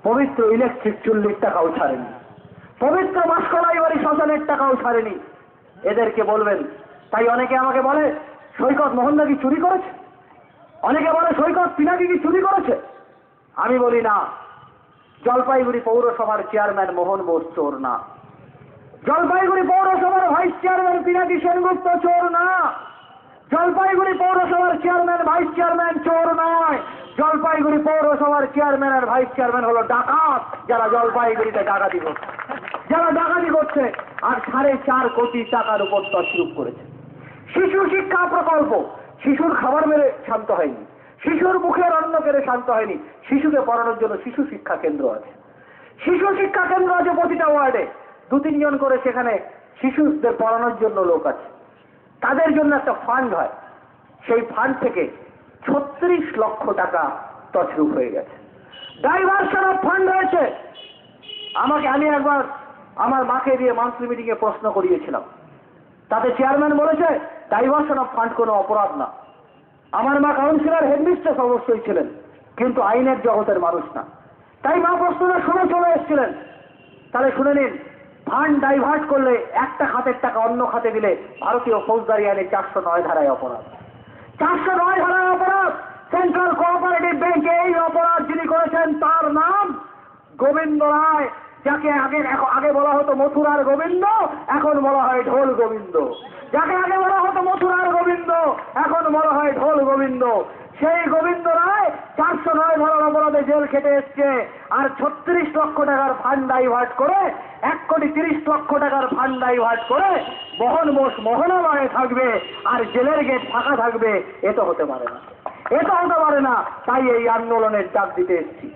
পবিত্র ইলেকট্রিক চুল্লির টাকাও ছাড়েনি, পবিত্র মাসকলাই বাড়ি শ্মশানের টাকাও ছাড়েনি। এদেরকে বলবেন। তাই অনেকে আমাকে বলে সৈকত মোহনদা কি চুরি করেছে, অনেকে বলে সৈকত পিনাকি কি চুরি করেছে। আমি বলি না, জলপাইগুড়ি পৌরসভার চেয়ারম্যান মোহন বোস চোর না, জলপাইগুড়ি পৌরসভার ভাইস চেয়ারম্যান পিনাকি সেনগুপ্ত চোর না, জলপাইগুড়ি পৌরসভার চেয়ারম্যান ভাইস চেয়ারম্যান চোর নয়, জলপাইগুড়ি পৌরসভার চেয়ারম্যান আর ভাইস চেয়ারম্যান হলো ডাকাত, যারা জলপাইগুড়িতে ডাকাতি করছে, যারা ডাকাতি করছে আর 4.5 কোটি টাকার উপর তছরূপ করেছে। শিশু শিক্ষা প্রকল্প, শিশুর খাবার মেরে শান্ত হয়নি, শিশুর মুখের অন্ন কেড়ে শান্ত হয়নি। শিশুকে পড়ানোর জন্য শিশু শিক্ষা কেন্দ্র আছে, শিশু শিক্ষা কেন্দ্র আছে প্রতিটা ওয়ার্ডে, 2-3 জন করে সেখানে শিশুদের পড়ানোর জন্য লোক আছে। তাদের জন্য একটা ফান্ড হয়, সেই ফান্ড থেকে 36 লক্ষ টাকা তছরূপ হয়ে গেছে। ডাইভার্সন অফ ফান্ড হয়েছে। আমি একবার আমার মাকে দিয়ে মান্থলি মিটিং এ প্রশ্ন করিয়েছিলাম, তাতে চেয়ারম্যান বলেছে ডাইভার্সন অফ ফান্ড কোনো অপরাধ না। আমার মা কাউন্সিলর হেডমিস্ট্রেস অবশ্যই ছিলেন, কিন্তু আইনের জগতের মানুষ না। তাই মা প্রশ্নটা শুনে চলে এসেছিলেন। তাহলে শুনে নিন, ফান্ড ডাইভার্ট করলে একটা খাতের টাকা অন্য খাতে দিলে ভারতীয় ফৌজদারি আইনে 409 ধারায় অপরাধ, 409 ধারায় অপরাধ। সেন্ট্রাল কোঅপারেটিভ ব্যাংকে এই অপরাধ যিনি করেছেন তার নাম গোবিন্দ রায়, যাকে আগে বলা হতো মথুরার গোবিন্দ, এখন বলা হয় ঢোল গোবিন্দ। যাকে আগে বলা হতো মথুরার গোবিন্দ, এখন বলা হয় ঢোল গোবিন্দ। সেই গোবিন্দ রায় 409 ধারার অপরাধে জেল খেটে এসছে। আর 36 লক্ষ টাকার ফান্ড ডাইভার্ট করে, 1,30 লক্ষ টাকার ফান্ড ডাইভার্ট করে মোহন বোস মোহনালয়ে থাকবে আর জেলের গেট ফাঁকা থাকবে। এ তো হতে পারে না, এ তো হতে পারে না। তাই এই আন্দোলনের ডাক দিতে এসেছি।